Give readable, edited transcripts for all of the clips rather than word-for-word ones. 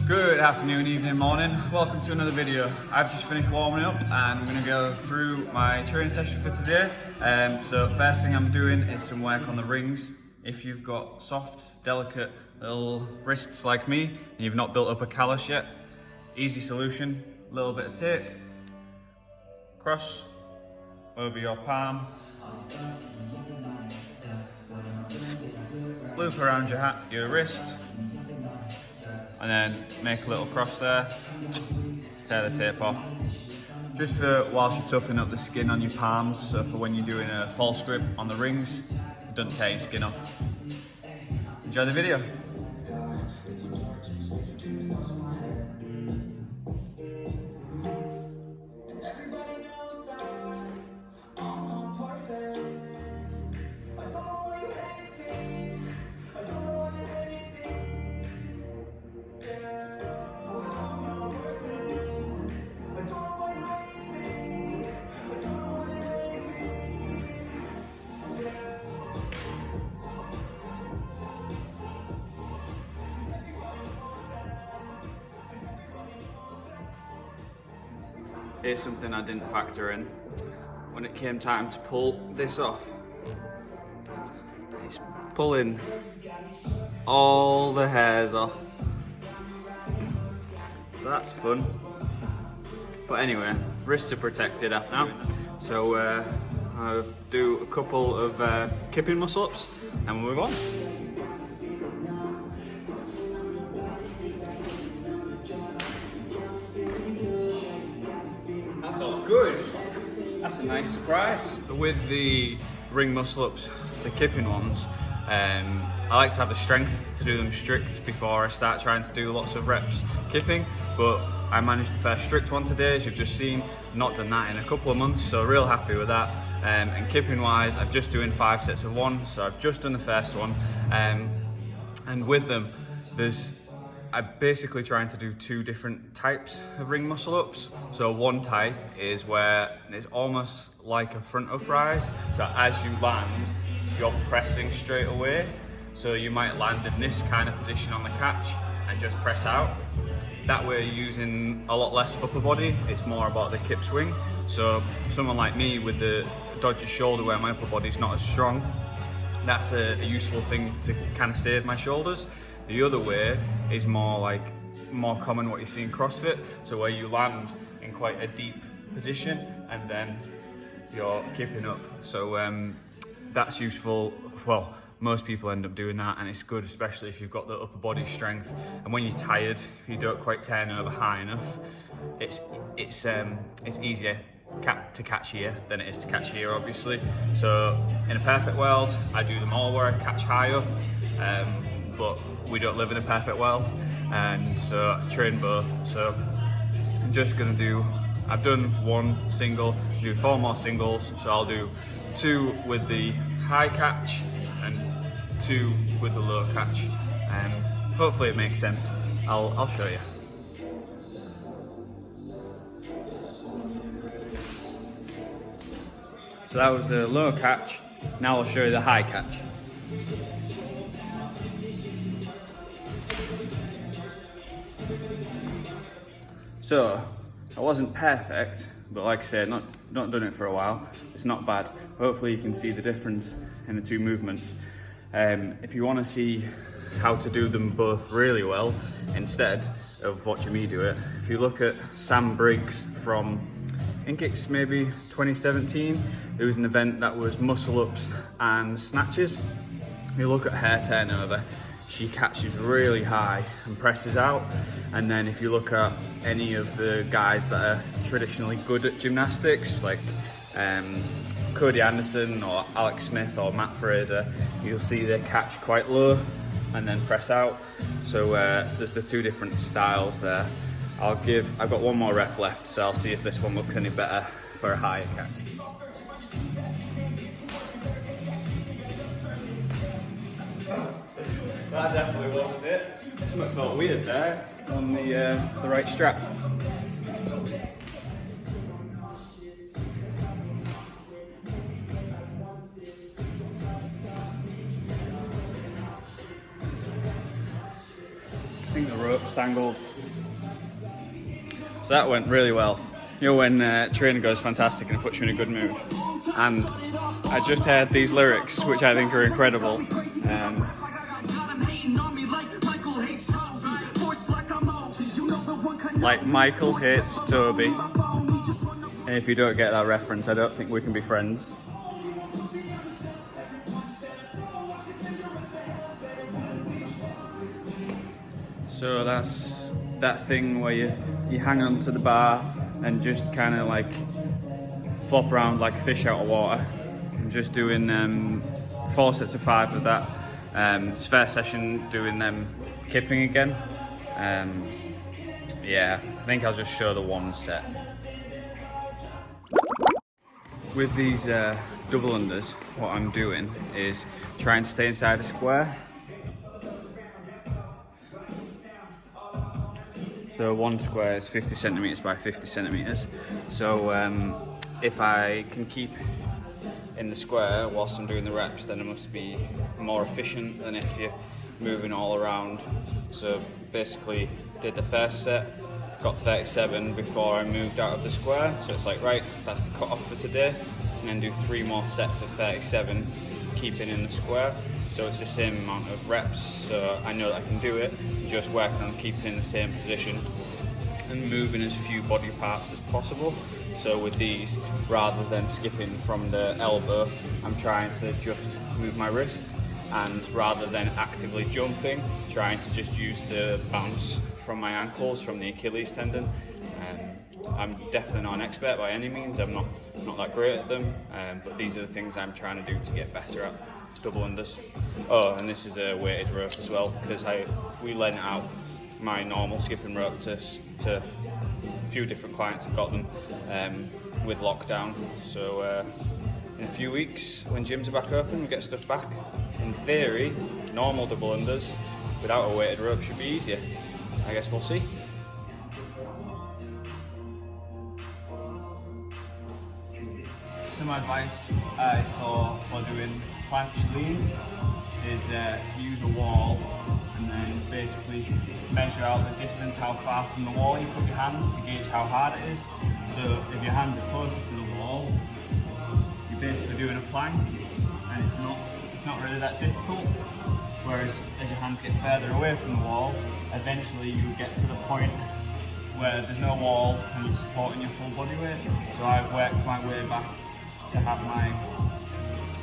Good afternoon, evening, morning. Welcome to another video. I've just finished warming up and I'm going to go through my training session for today. So first thing I'm doing is some work on the rings. If you've got soft, delicate little wrists like me and you've not built up a callus yet, easy solution, a little bit of tape, cross over your palm, loop around your wrist, and then make a little cross there, tear the tape off. Just for whilst you're toughening up the skin on your palms, so for when you're doing a false grip on the rings, it doesn't tear your skin off. Enjoy the video. Here's something I didn't factor in. When it came time to pull this off, it's pulling all the hairs off. So that's fun. But anyway, wrists are protected after now. So I'll do a couple of kipping muscle ups and we'll move on. Good. That's a nice surprise. So with the ring muscle ups, the kipping ones, I like to have the strength to do them strict before I start trying to do lots of reps kipping, but I managed the first strict one today, as you've just seen. Not done that in a couple of months, so real happy with that. And kipping wise, I'm just doing 5 sets of 1, so I've just done the first one. And with them, I'm basically trying to do 2 different types of ring muscle ups. So one type is where it's almost like a front uprise. So as you land, you're pressing straight away. So you might land in this kind of position on the catch and just press out. That way you're using a lot less upper body. It's more about the kip swing. So someone like me with the dodgy shoulder where my upper body's not as strong, that's a useful thing to kind of save my shoulders. The other way is more common what you see in CrossFit, so where you land in quite a deep position and then you're kipping up. So that's useful. Well, most people end up doing that, and it's good, especially if you've got the upper body strength. And when you're tired, if you don't quite turn over high enough, it's easier to catch here than it is to catch here, obviously. So in a perfect world, I do them all where I catch high up, but we don't live in a perfect world, and so I train both. So I'm just gonna I've done 1 single, do 4 more singles, so I'll do 2 with the high catch and 2 with the low catch. Hopefully it makes sense. I'll show you. So that was the low catch. Now I'll show you the high catch. So, I wasn't perfect, but like I said, not done it for a while. It's not bad. Hopefully you can see the difference in the 2 movements. If you want to see how to do them both really well, instead of watching me do it, if you look at Sam Briggs from, I think it's maybe 2017, there was an event that was muscle ups and snatches. You look at her turnover, she catches really high and presses out. And then if you look at any of the guys that are traditionally good at gymnastics, like Cody Anderson or Alex Smith or Matt Fraser, you'll see they catch quite low and then press out. So there's the 2 different styles there. I've got 1 more rep left, so I'll see if this one looks any better for a higher catch. That definitely wasn't it. Something felt weird there on the right strap. think keep the ropes tangled. So that went really well. You know when training goes fantastic and it puts you in a good mood. And I just heard these lyrics, which I think are incredible. Like Michael hates Toby. And if you don't get that reference, I don't think we can be friends. So that's that thing where you hang onto the bar and just kind of like flop around like a fish out of water. I'm just doing 4 sets of 5 of that. It's first session doing them kipping again. Yeah, I think I'll just show the one set. With these double unders, what I'm doing is trying to stay inside a square. So one square is 50 centimeters by 50 centimeters. So if I can keep in the square whilst I'm doing the reps, then it must be more efficient than if you're moving all around. So basically did the first set, got 37 before I moved out of the square. So it's like, right, that's the cut off for today. And then do 3 more sets of 37, keeping in the square. So it's the same amount of reps, so I know that I can do it, just working on keeping in the same position and moving as few body parts as possible. So with these, rather than skipping from the elbow, I'm trying to just move my wrist, and rather than actively jumping, trying to just use the bounce from my ankles, from the Achilles tendon. I'm definitely not an expert by any means, I'm not that great at them, but these are the things I'm trying to do to get better at. Double unders. Oh, and this is a weighted rope as well, because we lent out my normal skipping rope to a few different clients have got them with lockdown. So in a few weeks, when gyms are back open, we get stuff back. In theory, normal double unders without a weighted rope should be easier. I guess we'll see. Some advice I saw for doing plank leans is to use a wall and then basically measure out the distance, how far from the wall you put your hands to gauge how hard it is. So if your hands are closer to the wall, you're basically doing a plank and it's not really that difficult. Whereas as your hands get further away from the wall, eventually you get to the point where there's no wall and you're supporting your full body weight. So I've worked my way back to have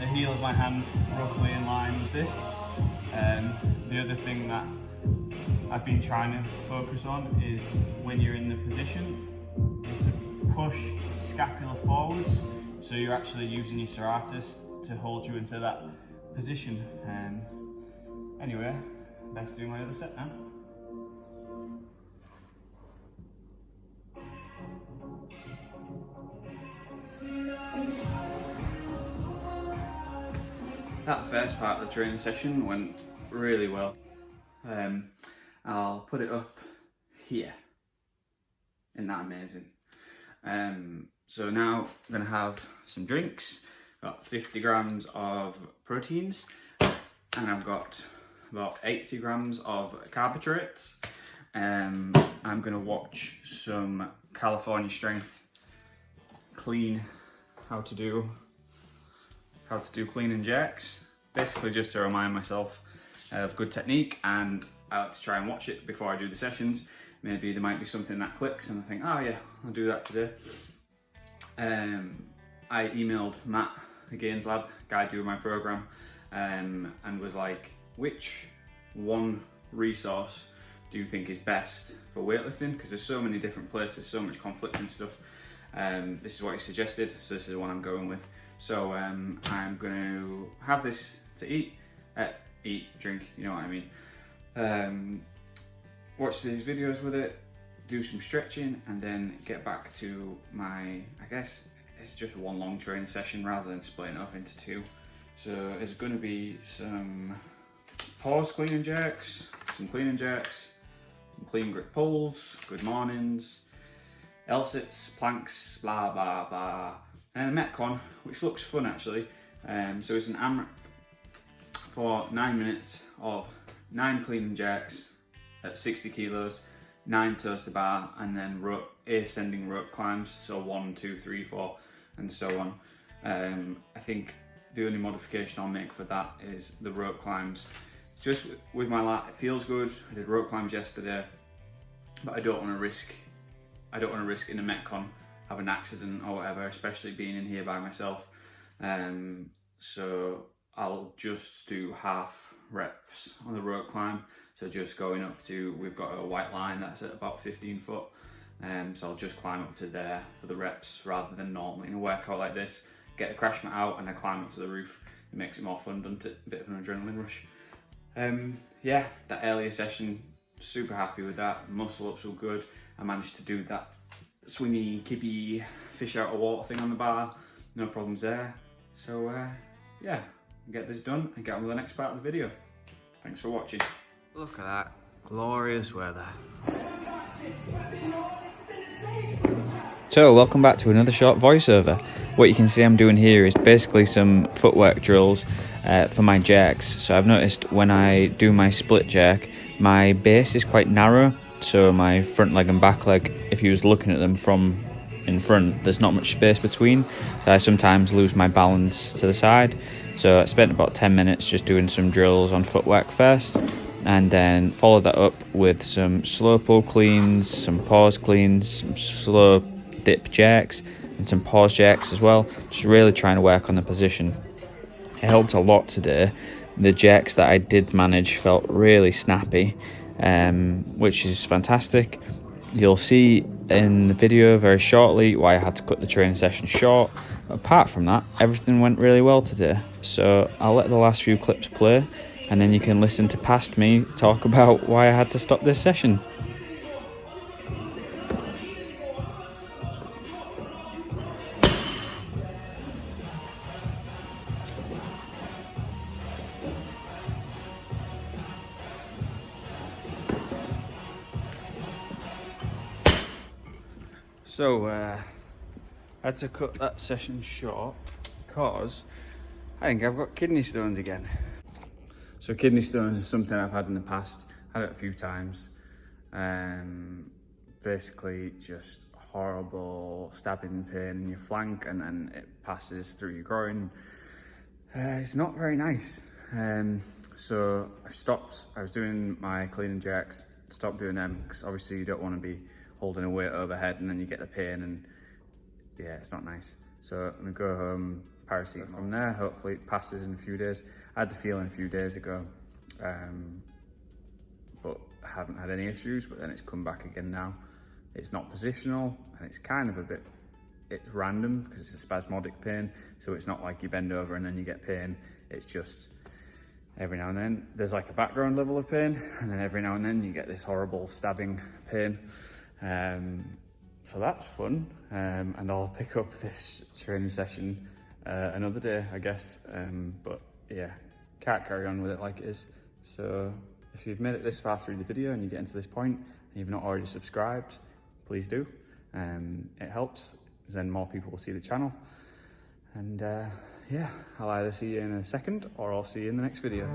the heel of my hand roughly in line with this. The other thing that I've been trying to focus on is when you're in the position, is to push scapula forwards, so you're actually using your serratus to hold you into that position. Anyway, let's do my other set now. That first part of the training session went really well. I'll put it up here. Isn't that amazing? So now I'm going to have some drinks. Got 50 grams of proteins, and I've got about 80 grams of carbohydrates. I'm going to watch some California Strength clean, how to do clean and jerks, basically just to remind myself of good technique, and I like to try and watch it before I do the sessions. Maybe there might be something that clicks and I think, oh yeah, I'll do that today. I emailed Matt, the Gains Lab, guy doing my program, and was like, which one resource do you think is best for weightlifting? Because there's so many different places, so much conflicting stuff. This is what he suggested, so this is the one I'm going with. So I'm going to have this to eat, drink, you know what I mean. Watch these videos with it, do some stretching, and then get back to my, I guess it's just one long training session rather than splitting it up into 2. So there's going to be some pause clean and jerks, some clean and jerks, some clean grip pulls, good mornings, L-sits, planks, blah blah blah, and a Metcon, which looks fun actually. So it's an AMRAP for 9 minutes of 9 clean and jerks, at 60 kilos, 9 toes to bar, and then ascending rope climbs, so 1, 2, 3, 4, and so on. I think the only modification I'll make for that is the rope climbs. Just with my lat, it feels good. I did rope climbs yesterday, but I don't want to risk in a Metcon have an accident or whatever, especially being in here by myself. So I'll just do half reps on the rope climb. So just going up to, we've got a white line that's at about 15 foot. So I'll just climb up to there for the reps rather than normally in a workout like this. Get the crash mat out and I climb up to the roof. It makes it more fun, doesn't it? A bit of an adrenaline rush. Yeah, that earlier session, super happy with that. Muscle ups were good. I managed to do that swingy, kippy, fish out of water thing on the bar. No problems there. So yeah, get this done and get on with the next part of the video. Thanks for watching. Look at that, glorious weather. So welcome back to another short voiceover. What you can see I'm doing here is basically some footwork drills for my jerks. So I've noticed when I do my split jerk, my base is quite narrow. So my front leg and back leg, if you was looking at them from in front, there's not much space between. So I sometimes lose my balance to the side. So I spent about 10 minutes just doing some drills on footwork first, and then followed that up with some slow pull cleans, some pause cleans, some slow dip jerks, and some pause jerks as well. Just really trying to work on the position. It helped a lot today. The jerks that I did manage felt really snappy, which is fantastic. You'll see in the video very shortly why I had to cut the training session short. But apart from that, everything went really well today. So I'll let the last few clips play, and then you can listen to past me talk about why I had to stop this session. So I had to cut that session short because I think I've got kidney stones again. So kidney stones is something I've had in the past, had it a few times. Basically just horrible stabbing pain in your flank, and then it passes through your groin. It's not very nice. So I stopped. I was doing my clean and jerks, stopped doing them because obviously you don't want to be holding a weight overhead and then you get the pain, and yeah, it's not nice. So I'm gonna go home, paracetamol from there. Hopefully it passes in a few days. I had the feeling a few days ago, but I haven't had any issues, but then it's come back again now. It's not positional, and it's kind of it's random because it's a spasmodic pain. So it's not like you bend over and then you get pain. It's just every now and then there's like a background level of pain, and then every now and then you get this horrible stabbing pain. So that's fun, and I'll pick up this training session another day, I guess. But yeah, can't carry on with it like it is. So if you've made it this far through the video and you get into this point and you've not already subscribed, please do. It helps, because then more people will see the channel. And yeah, I'll either see you in a second or I'll see you in the next video.